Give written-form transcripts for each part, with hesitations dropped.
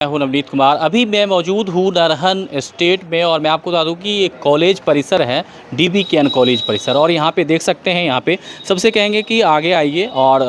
मैं हूं नवनीत कुमार। अभी मैं मौजूद हूं नरहन स्टेट में और मैं आपको बता दूं कि एक कॉलेज परिसर है, DBKN कॉलेज परिसर। और यहां पे देख सकते हैं, यहां पे सबसे कहेंगे कि आगे आइए और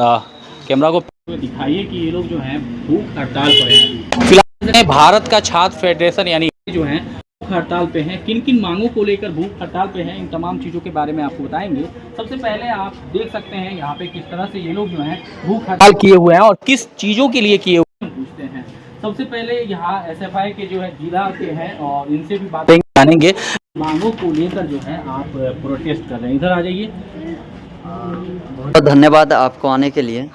कैमरा को दिखाइए कि ये लोग जो हैं भूख हड़ताल पर हैं। फिलहाल भारत का छात्र फेडरेशन यानी जो है भूख हड़ताल पे हैं। किन किन मांगों को लेकर भूख हड़ताल पे हैं, इन तमाम चीज़ों के बारे में आपको बताएंगे। सबसे पहले आप देख सकते हैं यहाँ पे किस तरह से ये लोग जो हैं भूख हड़ताल किए हुए हैं और किस चीज़ों के लिए किए हुए हैं पूछते हैं। सबसे पहले यहाँ SFI के जो है जिला के हैं और इनसे भी बातें जानेंगे। मांगों को लेकर जो है आप प्रोटेस्ट कर रहे हैं, इधर आ जाइए। बहुत धन्यवाद आपको आने के लिए।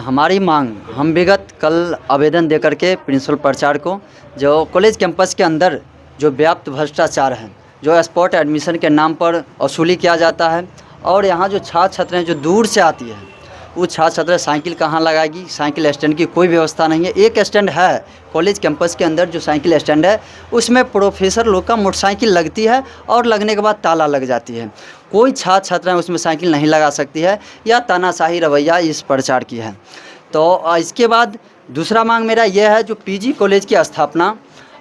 हमारी मांग, हम विगत कल आवेदन दे करके प्रिंसिपल प्राचार्य को, जो कॉलेज कैंपस के अंदर जो व्याप्त भ्रष्टाचार है, जो स्पॉट एडमिशन के नाम पर वसूली किया जाता है और यहाँ जो छात्र छात्र हैं जो दूर से आती है, वो छात्र छात्र साइकिल कहाँ लगाएगी, साइकिल स्टैंड की कोई व्यवस्था नहीं है। एक स्टैंड है कॉलेज कैंपस के अंदर, जो साइकिल स्टैंड है उसमें प्रोफेसर लोग का मोटरसाइकिल लगती है और लगने के बाद ताला लग जाती है। कोई छात्र छात्राएं उसमें साइकिल नहीं लगा सकती है, या तानाशाही रवैया इस प्रचार की है। तो इसके बाद दूसरा मांग मेरा यह है, जो PG कॉलेज की स्थापना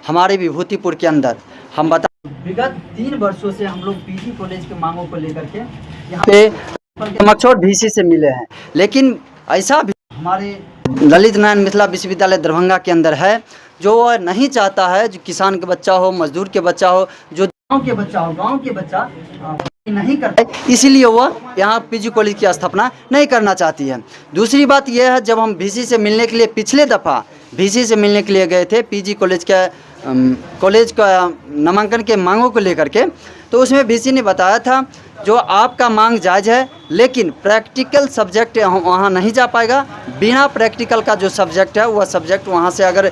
हमारे विभूतिपुर के अंदर, हम बता विगत 3 वर्षों से हम लोग PG कॉलेज की मांगों को लेकर के यहाँ पे मक्सौर VC से मिले हैं, लेकिन ऐसा भी हमारे ललित नारायण मिथिला विश्वविद्यालय दरभंगा के अंदर है, जो नहीं चाहता है जो किसान के बच्चा हो, मजदूर के बच्चा हो, जो गांव के बच्चा हो, गांव के बच्चा नहीं करता है, इसीलिए वह यहाँ PG कॉलेज की स्थापना नहीं करना चाहती है। दूसरी बात यह है, जब हम VC से मिलने के लिए पिछले दफ़ा VC से मिलने के लिए गए थे PG कॉलेज का नामांकन के मांगों को लेकर के, तो उसमें VC ने बताया था जो आपका मांग जायज़ है, लेकिन प्रैक्टिकल सब्जेक्ट वहाँ नहीं जा पाएगा। बिना प्रैक्टिकल का जो सब्जेक्ट है, वह सब्जेक्ट वहाँ से अगर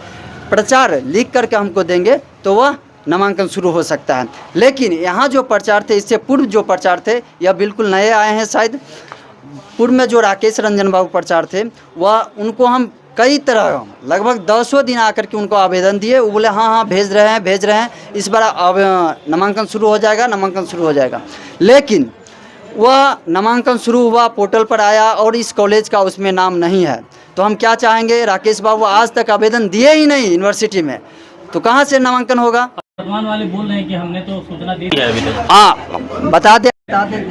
प्रचार लिख करके हमको देंगे तो वह नामांकन शुरू हो सकता है। लेकिन यहाँ जो प्रचार थे, इससे पूर्व जो प्रचार थे, यह बिल्कुल नए आए हैं। शायद पूर्व में जो राकेश रंजन बाबू प्रचार थे, वह उनको हम कई तरह लगभग 10 दिन आकर के उनको आवेदन दिए। वो बोले हाँ भेज रहे हैं, इस बार नामांकन शुरू हो जाएगा। लेकिन वह नामांकन शुरू हुआ, पोर्टल पर आया और इस कॉलेज का उसमें नाम नहीं है। तो हम क्या चाहेंगे, राकेश बाबू आज तक आवेदन दिए ही नहीं यूनिवर्सिटी में, तो कहाँ से नामांकन होगा। वर्तमान वाले बोल रहे हैं कि हमने तो सूचना दे दी है अभी तक। हाँ, बता देते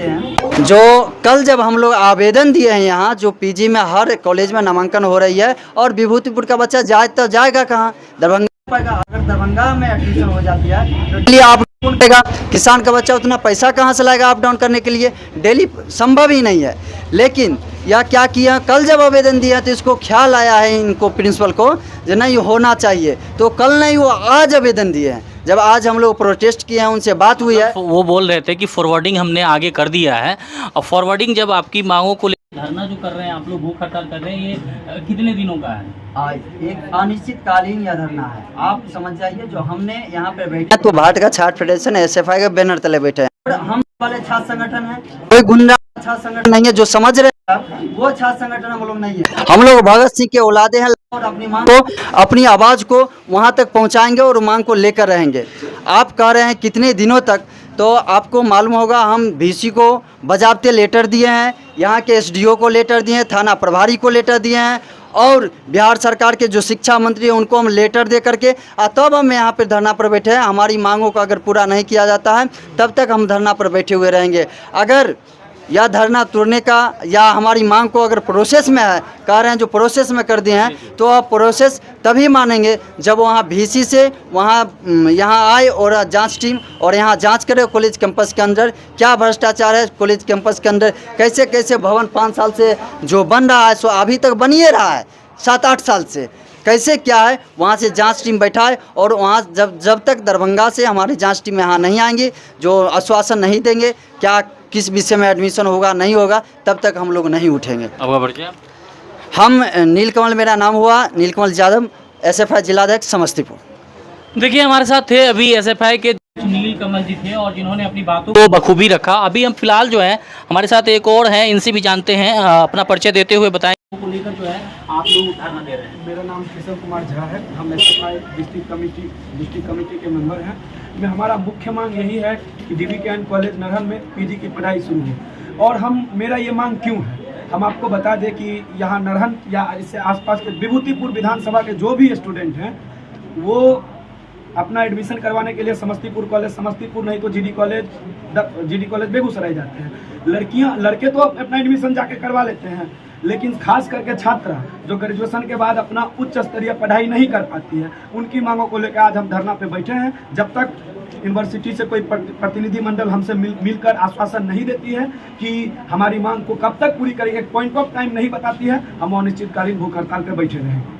हैं। जो कल जब हम लोग आवेदन दिए हैं यहाँ, जो PG में हर कॉलेज में नामांकन हो रही है, और विभूतिपुर का बच्चा जाए तो जाएगा कहाँ, दरभंगा। अगर दरभंगा में एडमिशन हो जाती है तो आप देगा, किसान का बच्चा उतना पैसा कहाँ से लाएगा अप डाउन करने के लिए, डेली संभव ही नहीं है। लेकिन यह क्या किया, कल जब आवेदन दिया तो इसको ख्याल आया है, इनको प्रिंसिपल को, जो नहीं होना चाहिए, तो कल नहीं वो आज आवेदन दिए हैं। जब आज हम लोग प्रोटेस्ट किए हैं, उनसे बात हुई है, वो बोल रहे थे कि फॉरवर्डिंग हमने आगे कर दिया है। और फॉरवर्डिंग जब आपकी मांगों को धरना जो कर रहे हैं आप लोग, भूख हड़ताल कर रहे हैं, ये कितने दिनों का है? एक अनिश्चितकालीन यह धरना है। आप समझ जाइए, जो हमने यहाँ पे बैठे तो भारत का छात्र फेडरेशन SFI के बैनर तले बैठे हैं। हम वाले छात्र संगठन है, कोई गुंडा छात्र संगठन नहीं है। जो समझ रहे हैं वो छात्र संगठन हम लोग नहीं है। हम लोग भगत सिंह के औलादे हैं और अपनी मांग को, अपनी आवाज़ को वहाँ तक पहुँचाएंगे और मांग को लेकर रहेंगे। आप कह रहे हैं कितने दिनों तक, तो आपको मालूम होगा हम VC को बजाबते लेटर दिए हैं, यहाँ के SDO को लेटर दिए हैं, थाना प्रभारी को लेटर दिए हैं, और बिहार सरकार के जो शिक्षा मंत्री हैं उनको हम लेटर दे करके तब हम यहाँ पर धरना पर बैठे हैं। हमारी मांगों को अगर पूरा नहीं किया जाता है, तब तक हम धरना पर बैठे हुए रहेंगे। अगर या धरना तोड़ने का, या हमारी मांग को अगर प्रोसेस में है, कह रहे हैं जो प्रोसेस में कर दिए हैं, तो आप प्रोसेस तभी मानेंगे जब वहाँ VC से यहाँ आए और जांच टीम और यहाँ जांच करे कॉलेज कैंपस के अंदर क्या भ्रष्टाचार है, कॉलेज कैंपस के अंदर कैसे कैसे भवन 5 साल से जो बन रहा है, सो अभी तक बन ही रहा है, 7-8 साल से कैसे क्या है, वहाँ से जांच टीम बैठाए। और वहाँ जब तक दरभंगा से हमारी जांच टीम यहाँ नहीं आएंगी, जो आश्वासन नहीं देंगे क्या किस विषय में एडमिशन होगा नहीं होगा, तब तक हम लोग नहीं उठेंगे। आपका परिचय? हम नीलकमल, मेरा नाम हुआ नीलकमल यादव, SFI जिलाध्यक्ष समस्तीपुर। देखिए हमारे साथ थे अभी SFI के नीलकमल जी थे और जिन्होंने अपनी बातों को बखूबी रखा। अभी हम फिलहाल जो है हमारे साथ एक और हैं, इनसे भी जानते हैं, अपना परिचय देते हुए बताएं को लेकर जो है आप लोग धरना दे रहे हैं। मेरा नाम केशव कुमार झा है, हम SFI डिस्ट्रिक्ट कमेटी के मेंबर हैं। में हमारा मुख्य मांग यही है कि DBKN कॉलेज नरहन में PG की पढ़ाई शुरू हो। और मेरा ये मांग क्यों है, हम आपको बता दें कि यहाँ नरहन या इससे आसपास के विभूतिपुर विधानसभा के जो भी स्टूडेंट हैं वो अपना एडमिशन करवाने के लिए समस्तीपुर कॉलेज, समस्तीपुर नहीं तो जीडी कॉलेज बेगूसराय जाते हैं। लड़के तो अपना एडमिशन जाके करवा लेते हैं, लेकिन खास करके छात्रा जो ग्रेजुएशन के बाद अपना उच्च स्तरीय पढ़ाई नहीं कर पाती है, उनकी मांगों को लेकर आज हम धरना पे बैठे हैं। जब तक यूनिवर्सिटी से कोई प्रतिनिधि मंडल हमसे मिलकर आश्वासन नहीं देती है कि हमारी मांग को कब तक पूरी करेगी, पॉइंट ऑफ टाइम नहीं बताती है, हम अनिश्चितकालीन भूख हड़ताल पर बैठे रहेंगे।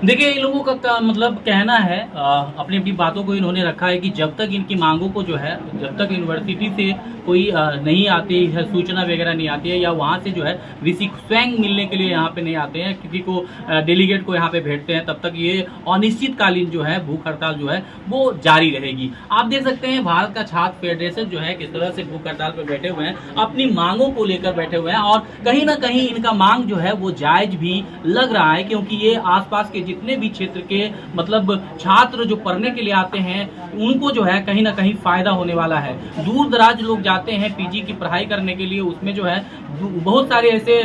देखिए, इन लोगों का मतलब कहना है, अपनी अपनी बातों को इन्होंने रखा है कि जब तक इनकी मांगों को जो है, जब तक यूनिवर्सिटी से कोई नहीं आती है, सूचना वगैरह नहीं आती है, या वहाँ से जो है वीसी स्वयं मिलने के लिए यहाँ पे नहीं आते हैं, किसी को डेलीगेट को यहाँ पे भेजते हैं, तब तक ये अनिश्चितकालीन जो है भूख हड़ताल जो है वो जारी रहेगी। आप देख सकते हैं भारत का छात्र फेडरेशन जो है किस तरह से भूख हड़ताल पर बैठे हुए हैं, अपनी मांगों को लेकर बैठे हुए हैं, और कहीं ना कहीं इनका मांग जो है वो जायज भी लग रहा है, क्योंकि ये आसपास के जितने भी क्षेत्र के मतलब छात्र जो पढ़ने के लिए आते हैं, उनको जो है कहीं ना कहीं फायदा होने वाला है। दूर दराज लोग जाते हैं पीजी की पढ़ाई करने के लिए, उसमें जो है बहुत सारे ऐसे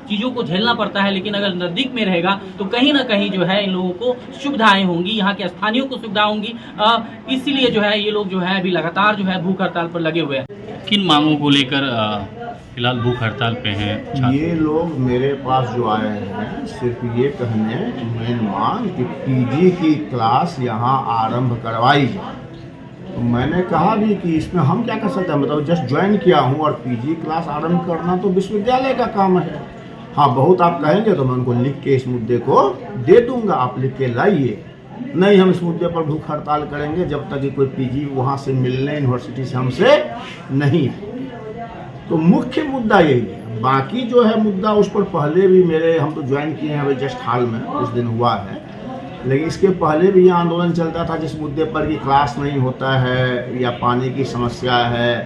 चीज़ों को झेलना पड़ता है, लेकिन अगर नज़दीक में रहेगा तो कहीं ना कहीं जो है इन लोगों को सुविधाएं होंगी, यहाँ के स्थानीयों को सुविधा होंगी। इसीलिए जो है ये लोग जो है अभी लगातार जो है भूख हड़ताल पर लगे हुए हैं। किन मांगों को लेकर फिलहाल भूख हड़ताल पे हैं? ये लोग मेरे पास जो आए हैं सिर्फ ये कहने मेन मांग कि पीजी की क्लास यहाँ आरंभ करवाई जाए। तो मैंने कहा भी कि इसमें हम क्या कर सकते हैं, मतलब जस्ट ज्वाइन किया हूँ और पीजी क्लास आरंभ करना तो विश्वविद्यालय का काम है। हाँ, बहुत आप कहेंगे तो मैं उनको लिख के इस मुद्दे को दे दूंगा, आप लिख के लाइए। नहीं, हम इस मुद्दे पर भूख हड़ताल करेंगे जब तक कि कोई पीजी वहाँ से मिलने यूनिवर्सिटी से हमसे नहीं आए। तो मुख्य मुद्दा यही है। बाकी जो है मुद्दा उस पर पहले भी हम तो ज्वाइन किए हैं अभी जस्ट हाल में कुछ दिन हुआ है, लेकिन इसके पहले भी यहाँ आंदोलन चलता था जिस मुद्दे पर कि क्लास नहीं होता है या पानी की समस्या है।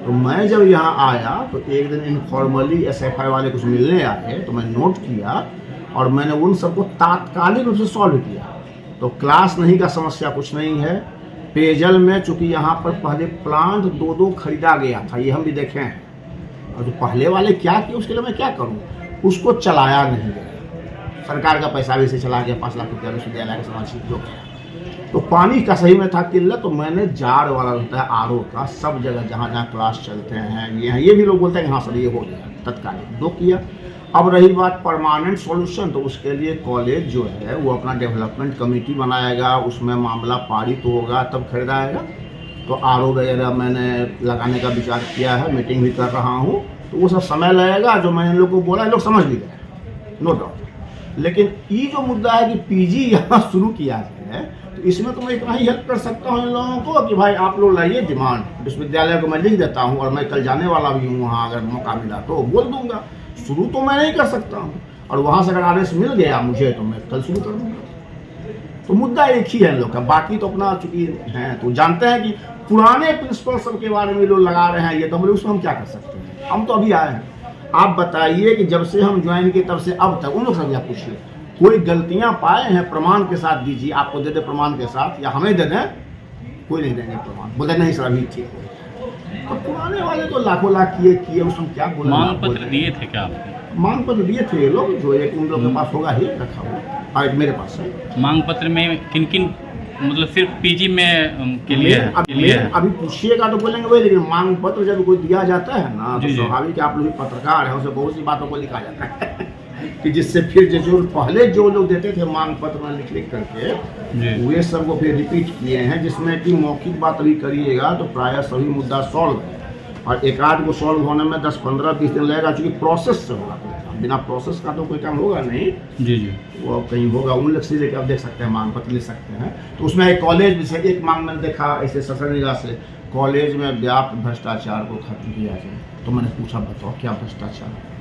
तो मैं जब यहाँ आया तो एक दिन इनफॉर्मली SFI वाले कुछ मिलने आए, तो मैं नोट किया और मैंने उन सबको तात्कालिक रूप से सॉल्व किया। तो क्लास नहीं का समस्या कुछ नहीं है। पेयजल में चूँकि यहाँ पर पहले प्लांट 2 खरीदा गया था, ये हम भी देखे हैं, और जो पहले वाले क्या किए उसके लिए मैं क्या करूं, उसको चलाया नहीं गया। सरकार का पैसा भी से चला गया, 5 लाख रुपया विश्वविद्यालय के समाज जो गया। तो पानी का सही में था किल्लत, तो मैंने जार वाला होता है RO का सब जगह जहाँ जहाँ क्लास चलते हैं, ये भी लोग बोलते हैं कि हाँ सर ये हो गया, तत्कालिक 2 किया। अब रही बात परमानेंट सॉल्यूशन, तो उसके लिए कॉलेज जो है वो अपना डेवलपमेंट कमेटी बनाएगा, उसमें मामला पारित होगा तब खरीदाएगा। तो RO वगैरह मैंने लगाने का विचार किया है, मीटिंग भी कर रहा हूँ। तो वो सब समय लगेगा, जो मैंने इन लोगों को बोला, लोग समझ भी गए, नो डाउट। लेकिन ये जो मुद्दा है कि पीजी यहाँ शुरू किया है, तो इसमें तो मैं इतना ही हेल्प कर सकता हूँ इन लोगों को कि भाई आप लोग लाइए डिमांड, विश्वविद्यालय को मैं लिख देता हूँ, और मैं कल जाने वाला भी हूँ वहाँ, अगर मौका मिला तो बोल दूंगा। शुरू तो मैं नहीं कर सकता हूँ, और वहाँ से अगर आदेश मिल गया मुझे तो मैं कल शुरू कर दूँगा। तो मुद्दा एक ही है इन लोग का, बाकी तो अपना चूंकि हैं तो जानते हैं कि पुराने प्रिंसिपल सब के बारे में लोग लगा रहे हैं, ये तो हम लोग उसमें हम क्या कर सकते हैं। हम तो अभी आए हैं, आप बताइए कि जब से हम ज्वाइन किए तब से अब तक उन लोग से आप पूछिए, कोई गलतियां पाए हैं प्रमाण के साथ दीजिए, आपको दे दे प्रमाण के साथ, या हमें दे दें, कोई नहीं देंगे प्रमाण, बोले नहीं सर अभी ठीक है। तो पुराने वाले तो लाखों लाख किए उसमें क्या बोला। मांग पत्र दिए थे क्या आपने? मांग पत्र दिए थे ये लोग, जो एक उन लोग के पास होगा ही रखा हुआ, और एक मेरे पास है। मांग पत्र में किन किन, मतलब सिर्फ पीजी में के लिए अभी पूछिएगा तो बोलेंगे वही, लेकिन मांग पत्र जब कोई दिया जाता है ना, तो स्वाभाविक आप लोग पत्रकार हैं, उसे बहुत सी बातों को लिखा जाता है कि जिससे फिर जो पहले जो लोग देते थे मांग पत्र में लिख करके, वे सबको फिर रिपीट किए हैं, जिसमें कि मौखिक बात अभी करिएगा तो प्रायः सभी मुद्दा सॉल्व है, और एक आध को सॉल्व होने में 10, 15, 20 दिन लगेगा, चूँकि प्रोसेस से होगा, बिना प्रोसेस का तो कोई काम होगा नहीं। जी वो कहीं होगा, उन लोग से लेकर आप देख सकते हैं, मांग पत्र ले सकते हैं। तो उसमें एक कॉलेज में से एक मांग मैंने देखा ऐसे ससनिगा से, कॉलेज में व्याप्त भ्रष्टाचार को खत्म किया जाए। तो मैंने पूछा बताओ क्या भ्रष्टाचार?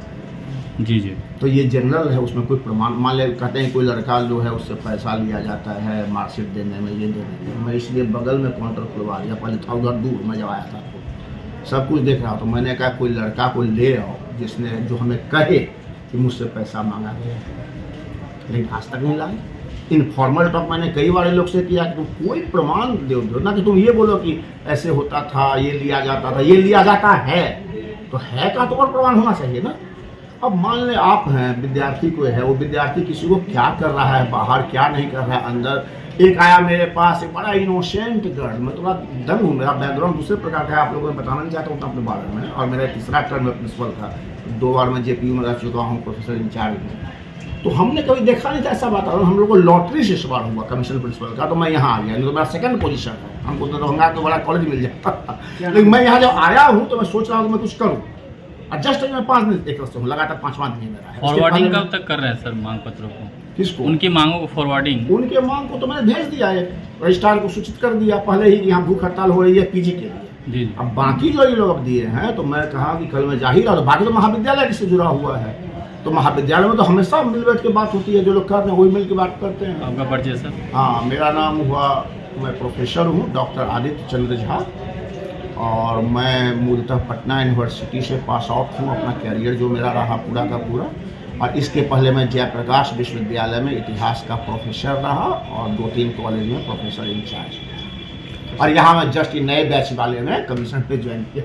जी। तो ये जनरल है, उसमें कोई प्रमाण, मान ले कहते हैं कोई लड़का जो है उससे पैसा लिया जाता है मार्कशीट देने में, ये देने में। मैं इसलिए बगल में काउंटर खुलवा दिया, पहले था उधर दूर, मैं जब आया था तो सब कुछ देख रहा। तो मैंने कहा कोई लड़का को ले आओ जिसने जो हमें कहे कि मुझसे पैसा मांगा गया, लेकिन आज तक नहीं लाए। इनफॉर्मल टॉक मैंने कई बार लोग से किया कि तुम कोई प्रमाण दो ना, कि तुम ये बोलो कि ऐसे होता था, ये लिया जाता था, ये लिया जाता है, तो है का तो और प्रमाण होना चाहिए ना। अब मान ले आप हैं, विद्यार्थी कोई है, वो विद्यार्थी किसी को क्या कर रहा है बाहर, क्या नहीं कर रहा है अंदर, एक आया मेरे पास, एक बड़ा इनोसेंट गर्ल, मैं थोड़ा दंग हूँ, मेरा बैकग्राउंड दूसरे प्रकार का है, आप लोगों को बताना नहीं चाहता हूँ अपने बारे में। और मेरा तीसरा टर्म में प्रिंसिपल था, 2 बार मैं JPU में रह चुका हूँ प्रोफेसर इंचार्ज में। तो हमने कभी देखा नहीं था ऐसा वातावरण, हम लोग को लॉटरी से सवाल हुआ कमीशन प्रिंसिपल का, तो मैं यहाँ आ गया, नहीं तो मेरा सेकंड पोजीशन है, हमको तो होंगे तो बड़ा कॉलेज मिल जाता। लेकिन मैं यहाँ जब आया हूँ तो मैं सोच रहा हूँ कि मैं कुछ करूँ, और जस्ट मैं 5 दिन एक रस्ते हूँ, लगातार 5वां दिन ही मेरा है। फॉरवर्डिंग कब तक कर रहे हैं सर मांग पत्रों को? किसको? उनकी मांगों को फॉरवर्डिंग? उनके मांग को तो मैंने भेज दिया है, रजिस्ट्रार को सूचित कर दिया पहले ही कि यहाँ भूख हड़ताल हो रही है PG के लिए। जी। अब बाकी जो ये लोग अब दिए हैं, तो मैं कहा कि कल मैं जा ही रहा, तो बाकी तो महाविद्यालय से जुड़ा हुआ है, तो महाविद्यालय में तो हमेशा मिल बैठ के बात होती है, जो लोग कर रहे हैं वही मिल के बात करते हैं। आपका परिचय सर? हाँ, मेरा नाम हुआ, मैं प्रोफेसर हूँ डॉक्टर आदित्य चंद्र झा, और मैं मूलतः पटना यूनिवर्सिटी से पास आउट हूँ। अपना कैरियर जो मेरा रहा पूरा का पूरा, और इसके पहले मैं जयप्रकाश विश्वविद्यालय में इतिहास का प्रोफेसर रहा, और 2-3 कॉलेज में प्रोफेसर इंचार्ज, और यहाँ मैं जस्ट नए बैच वाले में कमीशन पे ज्वाइन किया।